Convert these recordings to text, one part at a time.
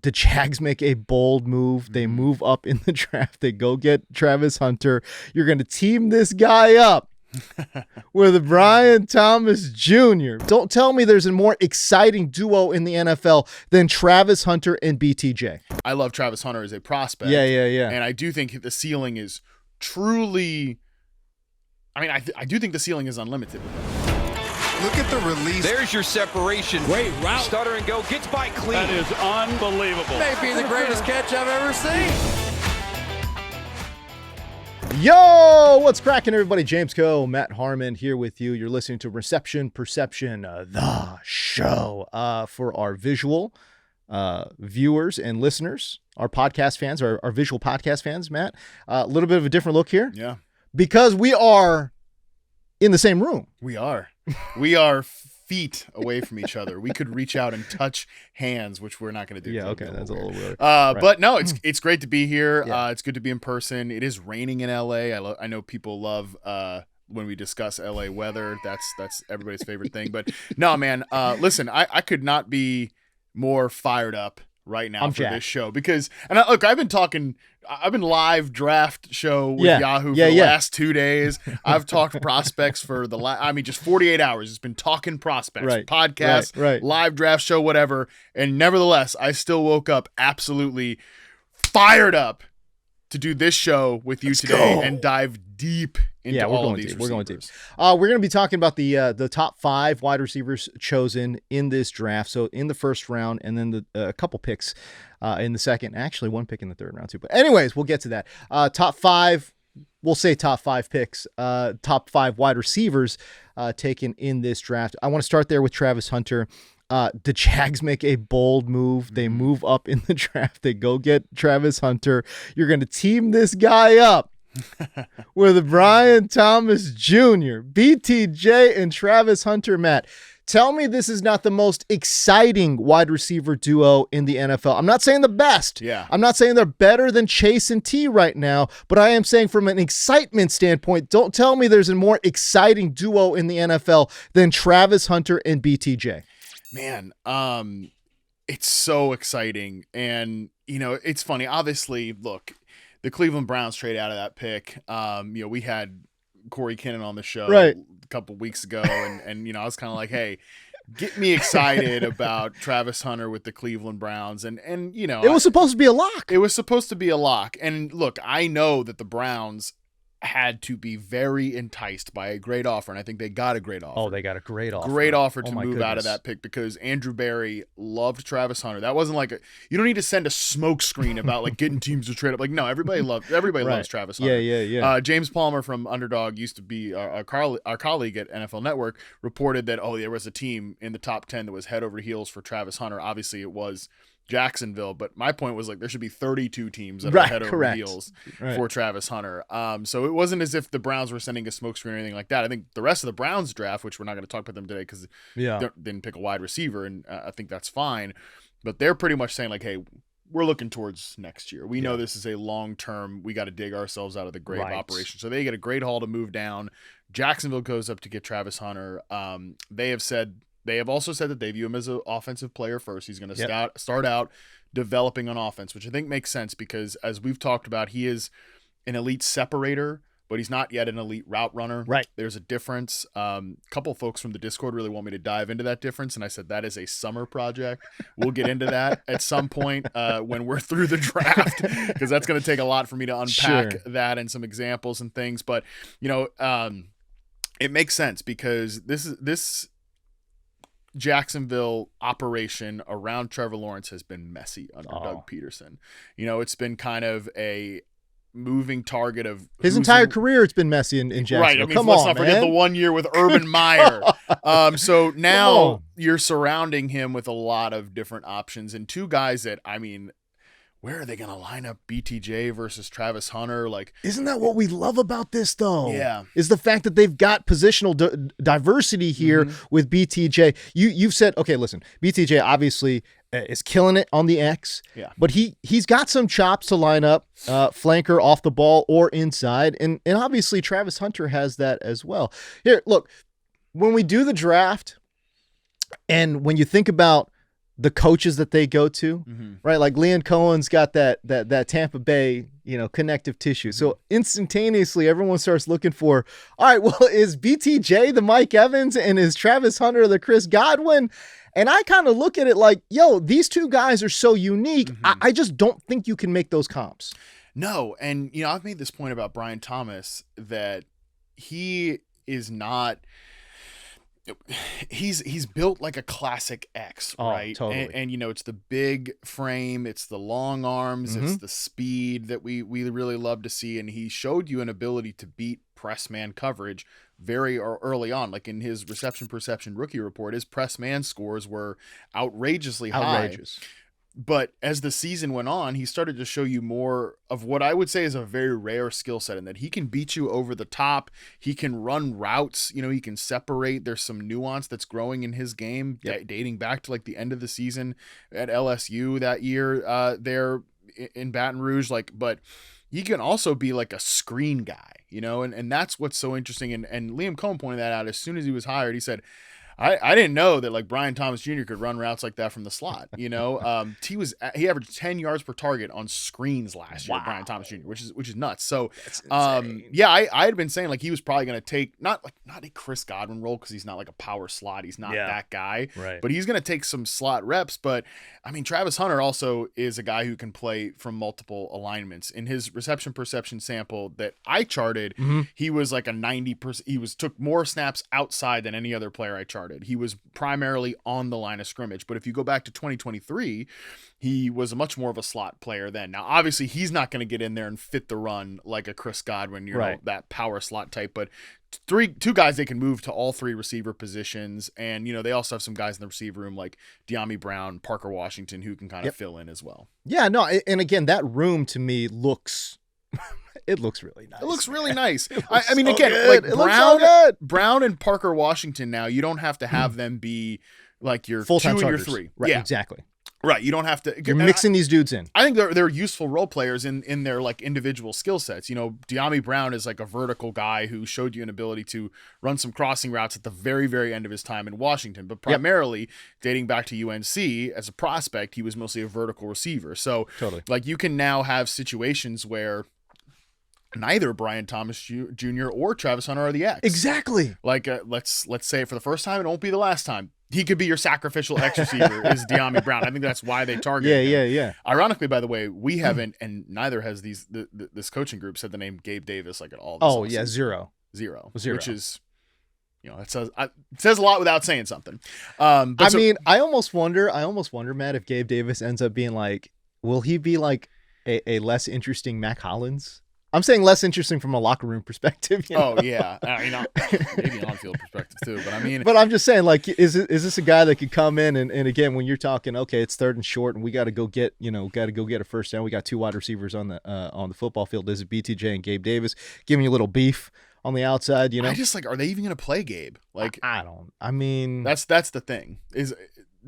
The Jags make a bold move. They move up in the draft. They go get Travis Hunter. You're going to team this guy up with Brian Thomas Jr. Don't tell me there's a more exciting duo in the NFL than Travis Hunter and BTJ. I love Travis Hunter as a prospect. Yeah. And I do think the ceiling is truly, I do think the ceiling is unlimited with him. Look at the release. There's your separation. Great route. Stutter and go. Gets by clean. That is unbelievable. Maybe the greatest catch I've ever seen. Yo, what's cracking, everybody? James Koh, Matt Harmon here with you. You're listening to Reception Perception, the show for our visual viewers and listeners, our podcast fans, our visual podcast fans, Matt. A little bit of a different look here. Yeah. Because we are in the same room. We are. We are feet away from each other. We could reach out and touch hands, which we're not going to do. Yeah, okay, that's a little weird. Right. But no, it's great to be here. Yeah. It's good to be in person. It is raining in LA. I know people love when we discuss LA weather. That's everybody's favorite thing. But no, man, listen, I could not be more fired up right now for this show because, look, I've been live draft show with Yahoo for the last 2 days. I've talked prospects for just 48 hours. It's been talking prospects, podcast, live draft show, whatever. And nevertheless, I still woke up absolutely fired up to do this show with you today and dive deep into all of these receivers. We're going deep. We're going to be talking about the top 5 wide receivers chosen in this draft. So in the first round, and then a couple picks in the second. Actually, one pick in the third round too. But anyways, we'll get to that. Top 5. We'll say top 5 picks. Top 5 wide receivers taken in this draft. I want to start there with Travis Hunter. The Jags make a bold move. They move up in the draft. They go get Travis Hunter. You're going to team this guy up with Brian Thomas Jr., BTJ, and Travis Hunter. Matt, tell me this is not the most exciting wide receiver duo in the NFL. I'm not saying the best. Yeah. I'm not saying they're better than Chase and T right now, but I am saying from an excitement standpoint, don't tell me there's a more exciting duo in the NFL than Travis Hunter and BTJ. Man, it's so exciting. And, it's funny. Obviously, look, the Cleveland Browns trade out of that pick. We had Corey Kinnon on the show a couple weeks ago. And I was kind of like, hey, get me excited about Travis Hunter with the Cleveland Browns. And it was supposed to be a lock. It was supposed to be a lock. And look, I know that the Browns had to be very enticed by a great offer, and I think they got a great offer. Oh, they got a great offer. Great offer to move out of that pick because Andrew Berry loved Travis Hunter. That wasn't like you don't need to send a smoke screen about like getting teams to trade up. Like, no, everybody loves Travis Hunter. Yeah. James Palmer from Underdog used to be our colleague at NFL Network, reported that there was a team in the top 10 that was head over heels for Travis Hunter. Obviously, it was Jacksonville, but my point was like there should be 32 teams that are head over heels for Travis Hunter. So it wasn't as if the Browns were sending a smokescreen or anything like that. I think the rest of the Browns draft, which we're not going to talk about them today because they didn't pick a wide receiver, and I think that's fine. But they're pretty much saying like, hey, we're looking towards next year. We know this is a long-term, we got to dig ourselves out of the grave operation. So they get a great haul to move down. Jacksonville goes up to get Travis Hunter. They have also said that they view him as an offensive player first. He's going to start out developing on offense, which I think makes sense because, as we've talked about, he is an elite separator, but he's not yet an elite route runner. Right. There's a difference. A couple folks from the Discord really want me to dive into that difference, and I said that is a summer project. We'll get into that at some point when we're through the draft because that's going to take a lot for me to unpack that and some examples and things. But, it makes sense because this Jacksonville operation around Trevor Lawrence has been messy under Doug Peterson. It's been kind of a moving target of his entire career. It's been messy in Jacksonville. Right. I mean, let's not forget the 1 year with Urban Meyer. So now you're surrounding him with a lot of different options and two guys that, where are they going to line up BTJ versus Travis Hunter? Like, isn't that what we love about this, though? Yeah. Is the fact that they've got positional diversity here with BTJ. You've said, okay, listen, BTJ obviously is killing it on the X, but he's got some chops to line up, flanker off the ball or inside, and obviously Travis Hunter has that as well. Here, look, when we do the draft, and when you think about the coaches that they go to, Mm-hmm. right? Like Leon Cohen's got that Tampa Bay, connective tissue. So instantaneously, everyone starts looking for, all right, well, is BTJ the Mike Evans and is Travis Hunter the Chris Godwin? And I kind of look at it like, yo, these two guys are so unique. I just don't think you can make those comps. No, and I've made this point about Brian Thomas that he is not. He's built like a classic X, right? Totally. And it's the big frame, it's the long arms, it's the speed that we really love to see. And he showed you an ability to beat press man coverage very early on. Like in his reception perception rookie report, his press man scores were outrageously high. But as the season went on, he started to show you more of what I would say is a very rare skill set, in that he can beat you over the top. He can run routes. He can separate. There's some nuance that's growing in his game, dating back to like the end of the season at LSU that year there in Baton Rouge. But he can also be like a screen guy, and that's what's so interesting. And Liam Cohen pointed that out as soon as he was hired. He said, I didn't know that like Brian Thomas Jr. could run routes like that from the slot. He averaged 10 yards per target on screens last year. Brian Thomas Jr., which is nuts. So I had been saying like he was probably going to take not a Chris Godwin role, because he's not like a power slot. He's not that guy. Right. But he's going to take some slot reps. But I mean, Travis Hunter also is a guy who can play from multiple alignments. In his reception perception sample that I charted, he was like a 90%. He took more snaps outside than any other player I charted. He was primarily on the line of scrimmage. But if you go back to 2023, he was much more of a slot player then. Now, obviously, he's not going to get in there and fit the run like a Chris Godwin, know, that power slot type. But two guys they can move to all three receiver positions. And, they also have some guys in the receiver room like De'Ami Brown, Parker Washington, who can kind of fill in as well. Yeah, no. And again, that room to me looks... It looks really nice. It looks really nice. I so mean, again, good. like Brown and Parker Washington now, you don't have to have them be like your full-time 2 and your starters. 3. Right, yeah, exactly. Right, you don't have to. You're mixing these dudes in. I think they're useful role players in their like individual skill sets. De'Ami Brown is like a vertical guy who showed you an ability to run some crossing routes at the very, very end of his time in Washington. But primarily, dating back to UNC as a prospect, he was mostly a vertical receiver. So, like, you can now have situations where neither Brian Thomas Jr. or Travis Hunter are the X. Exactly. Like, let's say for the first time, it won't be the last time. He could be your sacrificial X receiver is De'Ami Brown. I think that's why they target him. Yeah. Ironically, by the way, we haven't, and neither has this coaching group said the name Gabe Davis like at all. Zero. Which is, it says a lot without saying something. I almost wonder, Matt, if Gabe Davis ends up being like, will he be like a less interesting Mac Hollins? I'm saying less interesting from a locker room perspective. Oh yeah, maybe an on-field perspective too. But but I'm just saying, like, is this a guy that could come in and again, when you're talking, okay, it's 3rd and short, and we got to go get a first down. We got 2 wide receivers on the football field. Is it BTJ and Gabe Davis giving you a little beef on the outside? I just like, are they even going to play Gabe? Like, I mean, that's the thing is.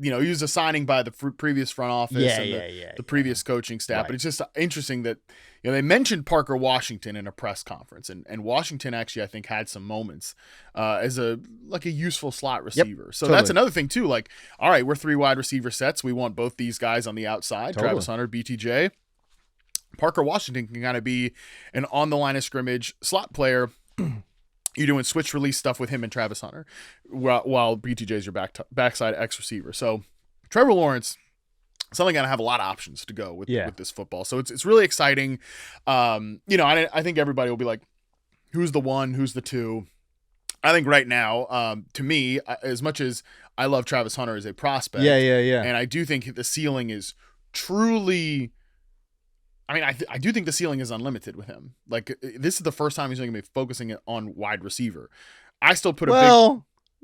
He was a signing by the previous front office and the previous coaching staff. Right. But it's just interesting that they mentioned Parker Washington in a press conference, and Washington actually, I think, had some moments as a useful slot receiver. So that's another thing too. Like, all right, we're 3 wide receiver sets. We want both these guys on the outside. Travis Hunter, BTJ. Parker Washington can kind of be an on the line of scrimmage slot player. You're doing switch release stuff with him and Travis Hunter while BTJ is your backside X receiver. So Trevor Lawrence, suddenly going to have a lot of options to go with this football. So it's really exciting. I think everybody will be like, who's the 1, who's the 2? I think right now, to me, as much as I love Travis Hunter as a prospect, and I do think the ceiling is truly... I do think the ceiling is unlimited with him. Like, this is the first time he's going to be focusing on wide receiver. I still put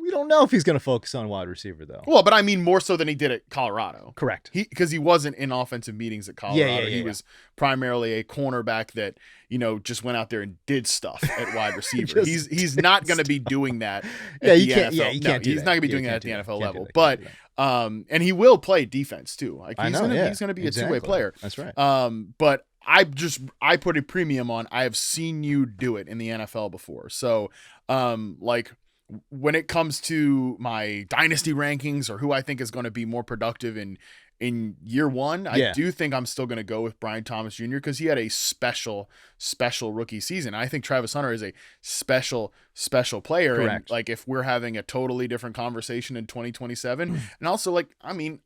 we don't know if he's going to focus on wide receiver, though. Well, but I mean more so than he did at Colorado. Correct. Because he wasn't in offensive meetings at Colorado. He was primarily a cornerback that, just went out there and did stuff at wide receiver. He's not going to be doing that at the NFL. Yeah, you can't do he's that. not going to be doing that at the NFL level. But and he will play defense too. Like, he's going to be a two-way player. That's right. But I put a premium on, I have seen you do it in the NFL before. So, when it comes to my dynasty rankings or who I think is going to be more productive in year one, I do think I'm still going to go with Brian Thomas Jr. because he had a special rookie season. I think Travis Hunter is a special player. Correct. And like if we're having a totally different conversation in 2027, and also like, I mean,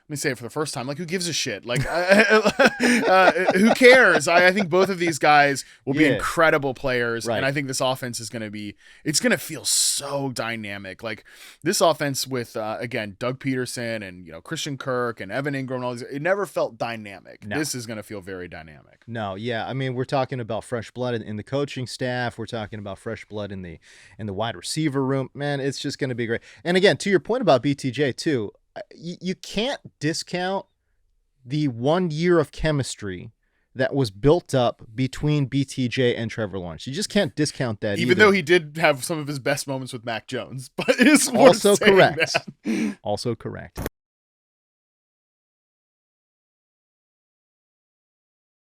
let me say it for the first time. Like, who gives a shit? Like, who cares? I think both of these guys will be incredible players. Right. And I think this offense is going to it's going to feel so dynamic. Like this offense with, again, Doug Peterson and, Christian Kirk and Evan Ingram and all these, it never felt dynamic. No. This is going to feel very dynamic. No, yeah. I mean, we're talking about fresh blood in the coaching staff. We're talking about fresh blood in the wide receiver room. Man, it's just going to be great. And again, to your point about BTJ too, you can't discount the 1 year of chemistry that was built up between BTJ and Trevor Lawrence. You just can't discount that Even either. though he did have some of his best moments with Mac Jones, but it is Also correct. Also correct.